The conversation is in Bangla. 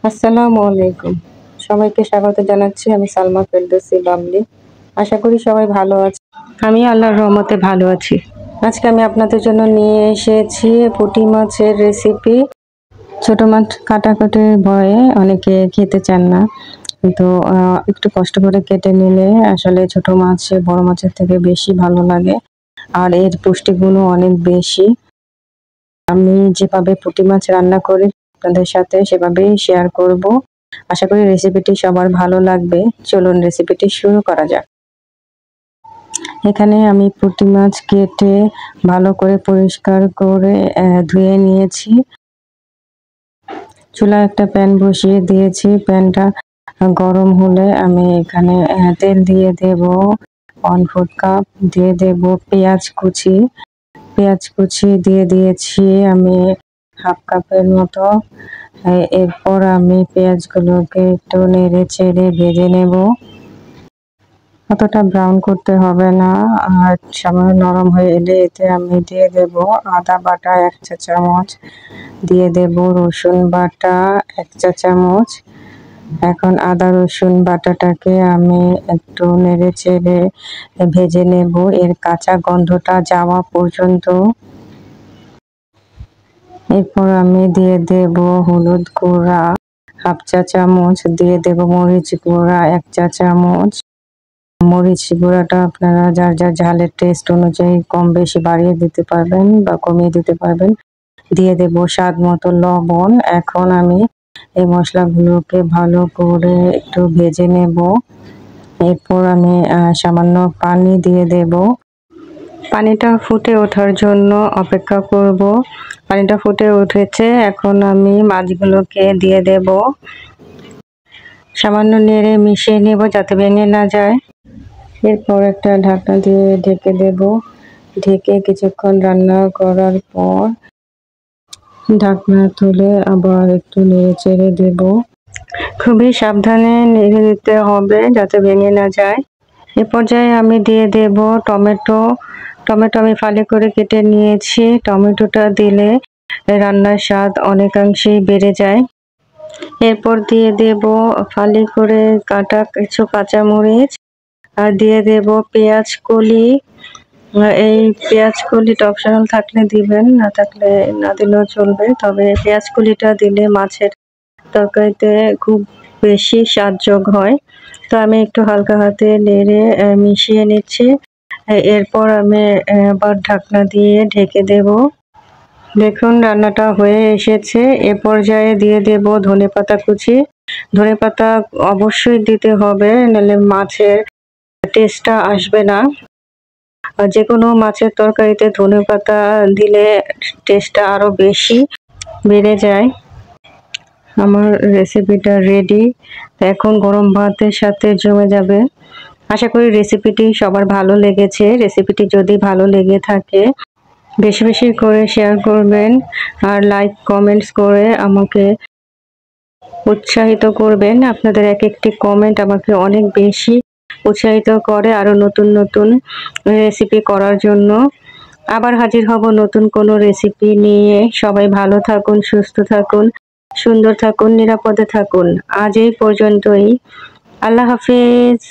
আসসালামু আলাইকুম। সবাইকে স্বাগত জানাচ্ছি। আমি সালমা ফেরদৌসী বাবলি। আশা করি সবাই ভালো আছে। আমি আল্লাহর রহমতে ভালো আছি। আজকে আমি আপনাদের জন্য নিয়ে এসেছি পুঁটি মাছের রেসিপি। ছোট মাছ কাটাকুটির ভয়ে অনেকে খেতে চান না, কিন্তু একটু কষ্ট করে কেটে নিলে আসলে ছোট মাছ বড় মাছের থেকে বেশি ভালো লাগে, আর এর পুষ্টিগুণও অনেক বেশি। আমি যেভাবে পুঁটি মাছ রান্না করি আপনাদের সাথে সেভাবেই শেয়ার করব। আশা করি রেসিপিটি সবার ভালো লাগবে। চলুন রেসিপিটি শুরু করা যাক। এখানে আমি পুঁটি মাছ কেটে ভালো করে পরিষ্কার করে ধুয়ে নিয়েছি। চুলায় একটা প্যান বসিয়ে দিয়েছি। প্যানটা গরম হলে আমি এখানে তেল দিয়ে দেব 1/4 কাপ, দিয়ে দেব পেঁয়াজ কুচি দিয়ে দিয়েছি আমি 1/2 কাপের মতো। এরপর আমি পেঁয়াজগুলোকে একটু নেড়ে চেড়ে ভেজে নেব। অতটা ব্রাউন করতে হবে না, আর সামান্য নরম হয়ে এলে এতে আমি দিয়ে দেব আদা বাটা 1 চা চামচ, দিয়ে দেব রসুন বাটা 1 চা চামচ। এখন আদা রসুন বাটাটাকে আমি একটু নেড়ে চেড়ে ভেজে নেব এর কাঁচা গন্ধটা যাওয়া পর্যন্ত। এরপর আমি দিয়ে দেব হলুদ গুঁড়া 1/2 চা চামচ, দিয়ে দেব মরিচ গুঁড়া 1 চা চামচ। মরিচ গুঁড়াটা আপনারা যার যার ঝালের টেস্ট অনুযায়ী কম বেশি বাড়িয়ে দিতে পারবেন বা কমিয়ে দিতে পারবেন। দিয়ে দেব স্বাদ মতো লবণ। এখন আমি এই মশলাগুলোকে ভালো করে একটু ভেজে নেব। এরপর আমি সামান্য পানি দিয়ে দেব। পানিটা ফুটে ওঠার জন্য অপেক্ষা করব। পানিটা ফুটে উঠেছে, এখন আমি মাছগুলোকে দিয়ে দেব। সামান্য নেড়ে মিশিয়ে নেব যাতে ভেঙে না যায়। এরপর একটা ঢাকনা দিয়ে ঢেকে দেব। ঢেকে কিছুক্ষণ রান্না করার পর ঢাকনা তুলে আবার একটু নেড়ে চেড়ে দেব। খুবই সাবধানে নেড়ে দিতে হবে যাতে ভেঙে না যায়। এ পর্যায়ে আমি দিয়ে দেব টমেটো আমি ফালি করে কেটে নিয়েছি। টমেটোটা দিলে রান্নার স্বাদ অনেকাংশেই বেড়ে যায়। এরপর দিয়ে দেব ফালি করে কাটা কিছু কাঁচামরিচ, আর দিয়ে দেব পেঁয়াজ কলি। এই পেঁয়াজ কলিটা অপশনাল, থাকলে দিবেন, না থাকলে না দিলেও চলবে, তবে পেঁয়াজ কলিটা দিলে মাছের তরকারিতে খুব বেশি স্বাদযোগ হয়। তো আমি একটু হালকা হাতে নেড়ে মিশিয়ে নিচ্ছি। এরপর আমি আবার ঢাকনা দিয়ে ঢেকে দেব। দেখুন রান্নাটা হয়ে এসেছে। এ পর্যায়ে দিয়ে দেব ধনেপাতা কুচি। ধনেপাতা অবশ্যই দিতে হবে, নাহলে মাছের টেস্টটা আসবে না। আর যে কোনো মাছের তরকারিতে ধনেপাতা দিলে টেস্টটা আরো বেশি বেড়ে যায়। আমার রেসিপিটা রেডি, এখন গরম ভাতের সাথে জমে যাবে। আশা করি রেসিপিটি সবার ভালো লেগেছে। রেসিপিটি যদি ভালো লেগে থাকে বেশি বেশি করে শেয়ার করবেন, আর লাইক কমেন্টস করে আমাকে উৎসাহিত করবেন। আপনাদের এক একটি কমেন্ট আমাকে অনেক বেশি উৎসাহিত করে আরো নতুন নতুন রেসিপি করার জন্য। আবার হাজির হব নতুন কোনো রেসিপি নিয়ে। সবাই ভালো থাকুন, সুস্থ থাকুন, সুন্দর থাকুন, নিরাপদে থাকুন। আজ এই পর্যন্তই। আল্লাহ হাফেজ।